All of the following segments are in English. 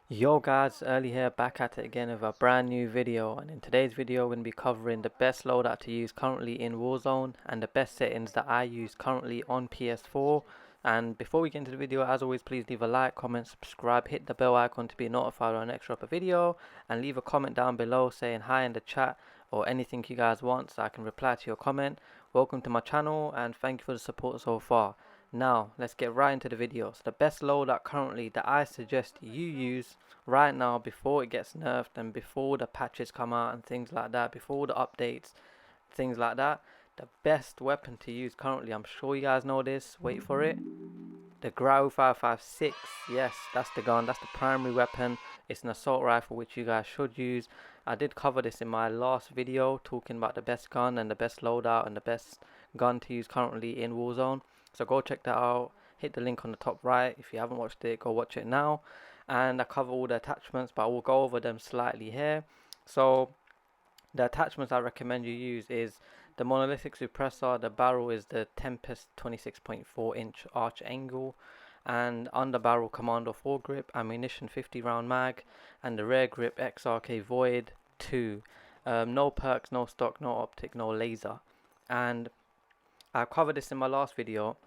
Yo guys, Early here, back at it again with a brand new video, and in today's video we're going to be covering the best loadout to use currently in Warzone and the best settings that I use currently on PS4. And before we get into the video, as always, please leave a like, comment, subscribe, hit the bell icon to be notified when I next drop a video, and leave a comment down below saying hi in the chat or anything you guys want so I can reply to your comment. Welcome to my channel and thank you for the support so far. Now, let's get right into the video. So the best loadout currently that I suggest you use right now before it gets nerfed and before the patches come out and things like that, before the updates, things like that, the best weapon to use currently, I'm sure you guys know this, wait for it, the GRAU 5.56. Yes, that's the gun, that's the primary weapon. It's an assault rifle which you guys should use. I did cover this in my last video talking about the best gun and the best loadout and the best gun to use currently in Warzone, so go check that out. Hit the link on the top right. If you haven't watched it, go watch it now. And I cover all the attachments, but I will go over them slightly here. So the attachments I recommend you use is the monolithic suppressor. The barrel is the Tempest 26.4-inch arch angle, and underbarrel commando foregrip, ammunition 50 round mag, and the rear grip XRK Void 2. No perks, no stock, no optic, no laser. And I covered this in my last video.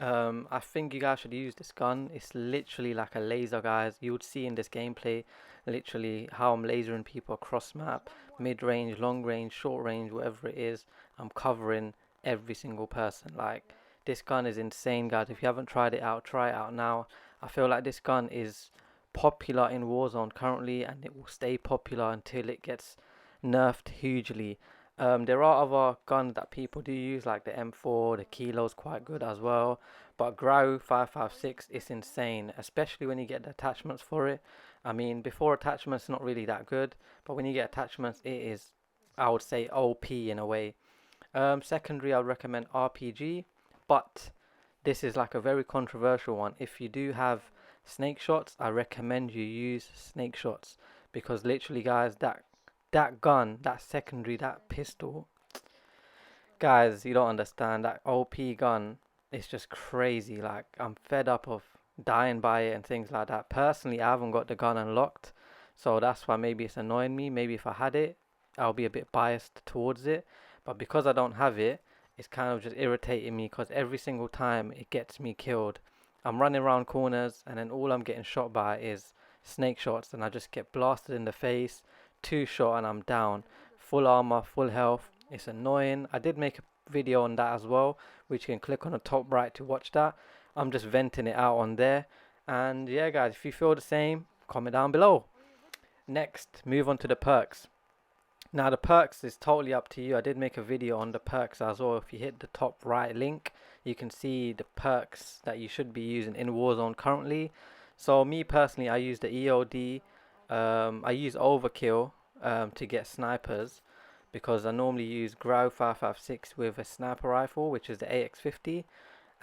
I think you guys should use this gun. It's literally like a laser, guys. You would see in this gameplay literally how I'm lasering people across map, mid range, long range, short range, whatever it is. I'm covering every single person. Like, this gun is insane, guys. If you haven't tried it out, try it out now. I feel like this gun is popular in Warzone currently, and it will stay popular until it gets nerfed hugely. There are other guns that people do use, like the M4, the Kilo's quite good as well. But GRAU 5.56 is insane, especially when you get the attachments for it. I mean, before attachments, not really that good, but when you get attachments, it is, I would say, OP in a way. Secondary, I would recommend RPG, but this is like a very controversial one. If you do have snake shots, I recommend you use snake shots, because literally, guys, that gun, that secondary, that pistol, guys, you don't understand. That OP gun is just crazy. Like, I'm fed up of dying by it and things like that. Personally, I haven't got the gun unlocked, so that's why maybe it's annoying me. Maybe if I had it, I'll be a bit biased towards it. But because I don't have it, it's kind of just irritating me because every single time it gets me killed. I'm running around corners and then all I'm getting shot by is snake shots, and I just get blasted in the face, two shot, and I'm down. Full armor, full health. It's annoying. I did make a video on that as well, which you can click on the top right to watch that. I'm just venting it out on there. And yeah, guys, if you feel the same, comment down below. Next, move on to the perks. Now, the perks is totally up to you. I did make a video on the perks as well. If you hit the top right link, you can see the perks that you should be using in Warzone currently. So me personally, I use the EOD. I use Overkill to get snipers, because I normally use GRAU 5.56 with a sniper rifle, which is the AX50,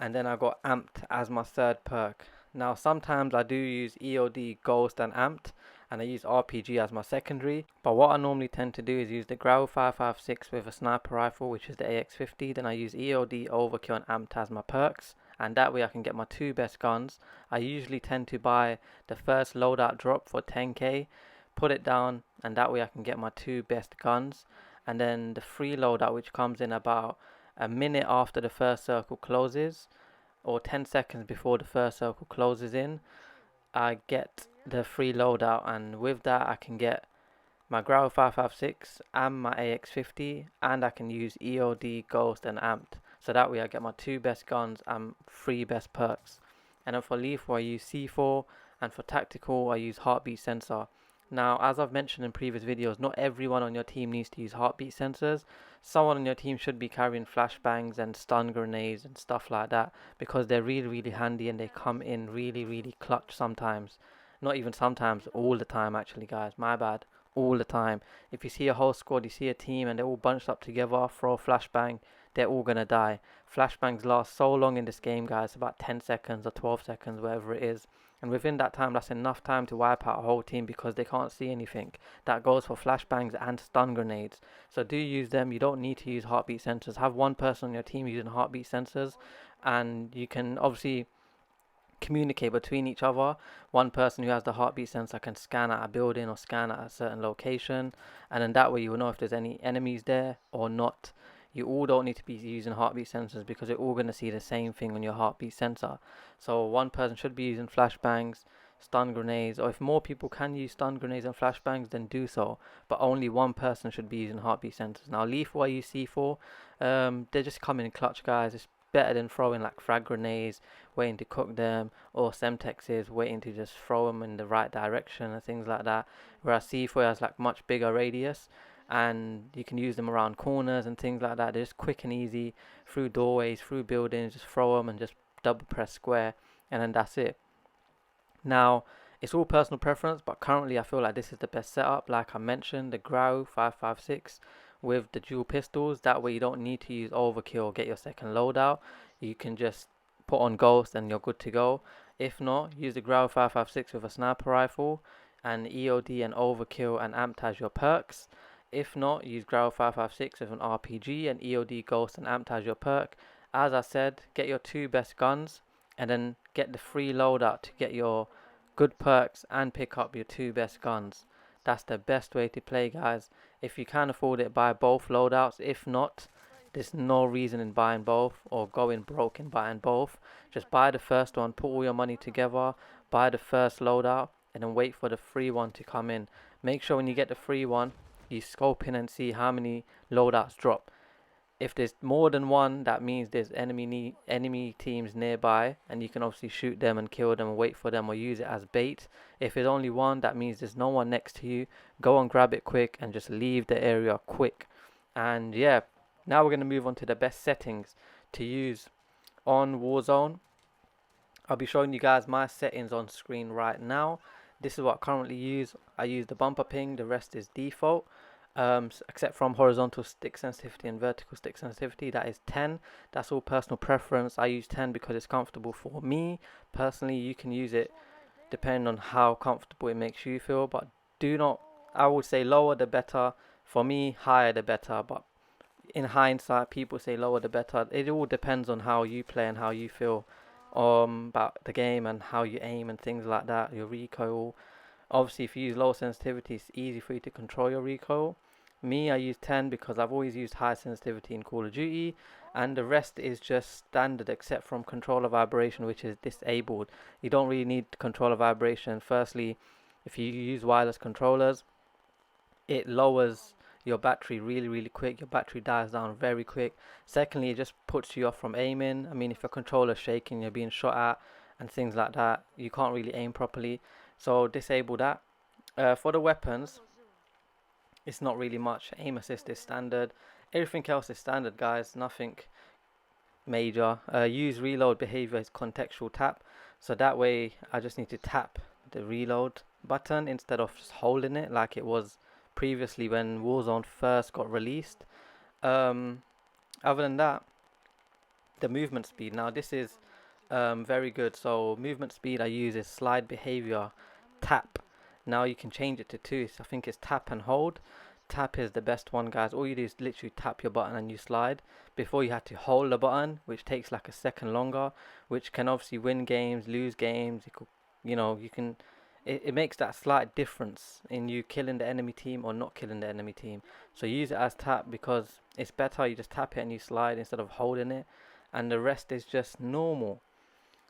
and then I got Amped as my third perk. Now, sometimes I do use EOD, Ghost, and Amped, and I use RPG as my secondary. But what I normally tend to do is use the GRAU 5.56 with a sniper rifle, which is the AX50. Then I use EOD, Overkill, and Amped as my perks, and that way I can get my two best guns. I usually tend to buy the first loadout drop for 10k, put it down, and that way I can get my two best guns. And then the free loadout, which comes in about a minute after the first circle closes, or 10 seconds before the first circle closes in, I get the free loadout, and with that I can get my GRAU 5.56 and my AX50, and I can use EOD, Ghost, and Amped. So that way I get my two best guns and three best perks. And then for lethal I use C4, and for tactical I use heartbeat sensor. Now, as I've mentioned in previous videos, not everyone on your team needs to use heartbeat sensors. Someone on your team should be carrying flashbangs and stun grenades and stuff like that, because they're really handy and they come in really clutch sometimes. Not even sometimes, all the time actually, guys, my bad. All the time. If you see a whole squad, you see a team and they're all bunched up together, throw a flashbang, they're all gonna die. Flashbangs last so long in this game, guys, about 10 seconds or 12 seconds, whatever it is. And within that time, that's enough time to wipe out a whole team because they can't see anything. That goes for flashbangs and stun grenades. So do use them. You don't need to use heartbeat sensors. Have one person on your team using heartbeat sensors, and you can obviously communicate between each other. One person who has the heartbeat sensor can scan at a building or scan at a certain location, and then that way you will know if there's any enemies there or not. You all don't need to be using heartbeat sensors because you're all going to see the same thing on your heartbeat sensor. So one person should be using flashbangs, stun grenades, or if more people can use stun grenades and flashbangs, then do so. But only one person should be using heartbeat sensors. Now, lethal I use C4. They just come in clutch, guys. It's better than throwing like frag grenades, waiting to cook them, or semtexes, waiting to just throw them in the right direction and things like that. Whereas C4 has like much bigger radius, and you can use them around corners and things like that. They're just quick and easy through doorways, through buildings. Just throw them and just double press square, and then that's it. Now, it's all personal preference, but currently I feel like this is the best setup. Like I mentioned, the GRAU 5.56 with the dual pistols. That way you don't need to use overkill or get your second loadout. You can just put on ghost and you're good to go. If not, use the GRAU 5.56 with a sniper rifle and EOD and overkill and amped as your perks. If not, use GRAU 5.56 with an RPG and EOD ghost and amped as your perk. As I said, get your two best guns and then get the free loadout to get your good perks and pick up your two best guns. That's the best way to play, guys. If you can afford it, buy both loadouts. If not, there's no reason in buying both or going broke in buying both. Just buy the first one, put all your money together, buy the first loadout, and then wait for the free one to come in. Make sure when you get the free one, you scope in and see how many loadouts drop. If there's more than one, that means there's enemy teams nearby, and you can obviously shoot them and kill them and wait for them or use it as bait. If there's only one, that means there's no one next to you. Go and grab it quick and just leave the area quick. And yeah, now we're going to move on to the best settings to use on Warzone. I'll be showing you guys my settings on screen right now. This is what I currently use. I use the bumper ping, the rest is default. Except from horizontal stick sensitivity and vertical stick sensitivity, that is 10. That's all personal preference. I use 10 because it's comfortable for me. Personally, you can use it depending on how comfortable it makes you feel, but do not, I would say lower the better. For me, higher the better, but in hindsight, people say lower the better. It all depends on how you play and how you feel about the game and how you aim and things like that, your recoil. Obviously, if you use low sensitivity, it's easy for you to control your recoil. Me, I use 10 because I've always used high sensitivity in Call of Duty, and the rest is just standard except from controller vibration, which is disabled. You don't really need controller vibration. Firstly, if you use wireless controllers, it lowers your battery really quick. Your battery dies down very quick. Secondly, it just puts you off from aiming. I mean, if your controller's shaking, you're being shot at and things like that, you can't really aim properly. So disable that. For the weapons, it's not really much. Aim assist is standard. Everything else is standard, guys. Nothing major. Use reload behavior is contextual tap. So that way, I just need to tap the reload button instead of just holding it like it was previously when Warzone first got released. Other than that, the movement speed. Now this is very good. So movement speed I use is slide behavior tap. Now you can change it to two. So I think it's tap and hold. Tap is the best one, guys. All you do is literally tap your button and you slide. Before you had to hold the button, which takes like a second longer, which can obviously win games, lose games. You can. It makes that slight difference in you killing the enemy team or not killing the enemy team. So use it as tap because it's better. You just tap it and you slide instead of holding it, and the rest is just normal.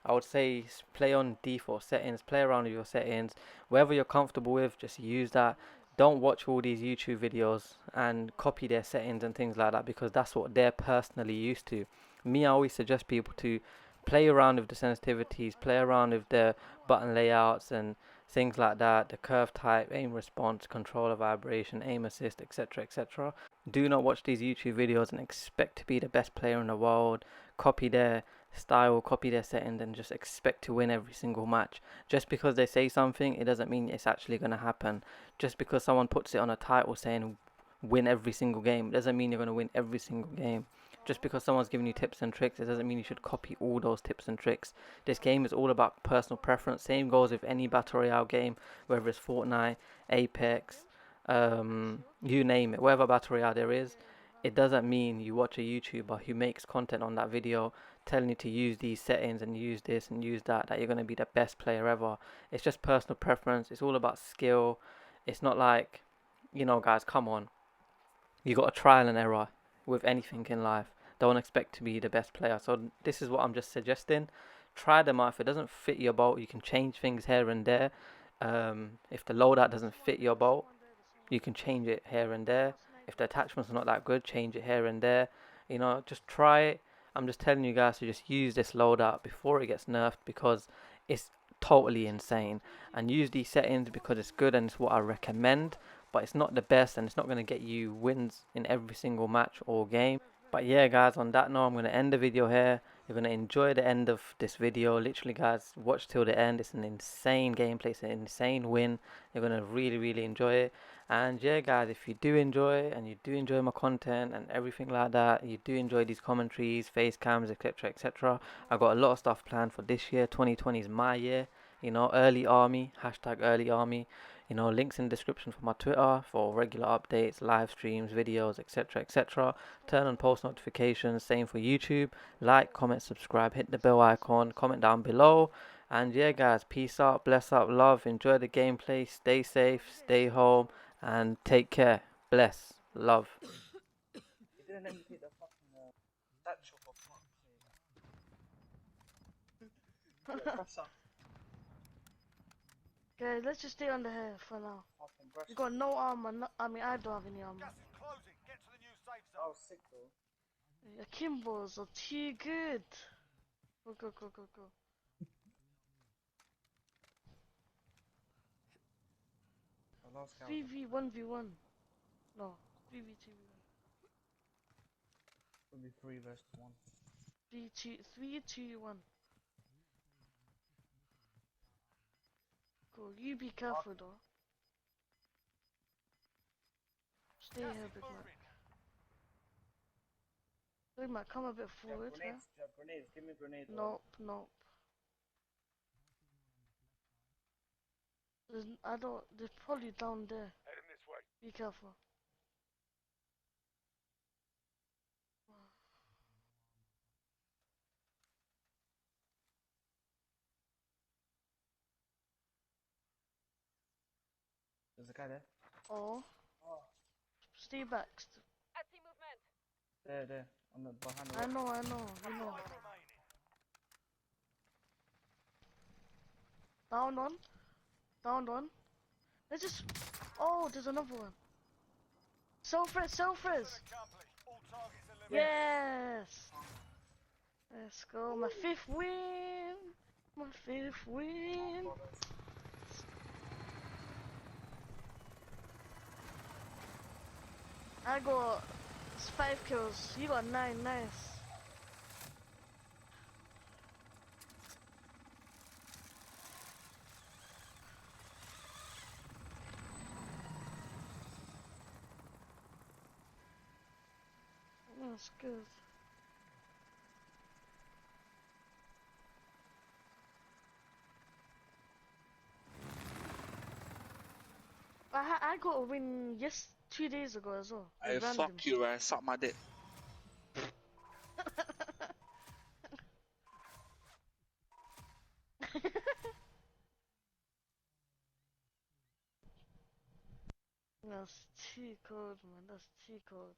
I would say play on default settings, play around with your settings, wherever you're comfortable with, just use that. Don't watch all these YouTube videos and copy their settings and things like that because that's what they're personally used to. Me, I always suggest people to play around with the sensitivities, play around with the button layouts and things like that, the curve type, aim response, controller vibration, aim assist, etc, etc. Do not watch these YouTube videos and expect to be the best player in the world, copy their style, copy their settings and just expect to win every single match. Just because they say something, it doesn't mean it's actually going to happen. Just because someone puts it on a title saying win every single game, it doesn't mean you're going to win every single game. Just because someone's giving you tips and tricks, it doesn't mean you should copy all those tips and tricks. This game is all about personal preference. Same goes with any battle royale game, whether it's Fortnite, Apex, you name it, whatever battle royale there is. It doesn't mean you watch a YouTuber who makes content on that video telling you to use these settings and use this and use that, that you're going to be the best player ever. It's just personal preference. It's all about skill. It's not like, guys, come on. You got a trial and error with anything in life. Don't expect to be the best player. So this is what I'm just suggesting. Try them out. If it doesn't fit your boat, you can change things here and there. If the loadout doesn't fit your boat, you can change it here and there. If the attachment's not that good, change it here and there. Just try it. I'm just telling you guys to just use this loadout before it gets nerfed, because it's totally insane. And use these settings because it's good and it's what I recommend, but it's not the best and it's not going to get you wins in every single match or game. But yeah, guys, on that note, I'm going to end the video here. You're going to enjoy the end of this video. Literally, guys, watch till the end. It's an insane gameplay. It's an insane win. You're going to really, really enjoy it. And yeah, guys, if you do enjoy it and you do enjoy my content and everything like that, you do enjoy these commentaries, face cams, etc., etc., I got a lot of stuff planned for this year. 2020 is my year. Early army, hashtag early army. Links in the description for my Twitter for regular updates, live streams, videos, etc., etc. Turn on post notifications. Same for YouTube. Like, comment, subscribe, hit the bell icon, comment down below. And yeah, guys, peace out, bless up, love, enjoy the gameplay, stay safe, stay home, and take care. Bless, love. Guys, let's just stay under here for now. You got no armor. No, I mean, I don't have any armor. Your Kimbos are too good. Go, go, go, go, go. Three v 1v1. No, 3v2v1. It'll be 3 versus 1. 3-2-1. Go, you be careful though. Stay here, Big Mac. Big Mac, come a bit forward, yeah? Grenades, give me grenades. Nope, nope. They're probably down there. Heading this way. Be careful. There's a guy there. Oh. Stay back. I see movement. There. On the behind the I know, you know. Down one. Let's just. Oh, there's another one. Self-res. Yes. Let's go. My fifth win. I got 5 kills. You got 9. Nice. That's good. I got a win 2 days ago as well. Hey, fuck you, right? Suck my dick. That's too cold, man. That's too cold.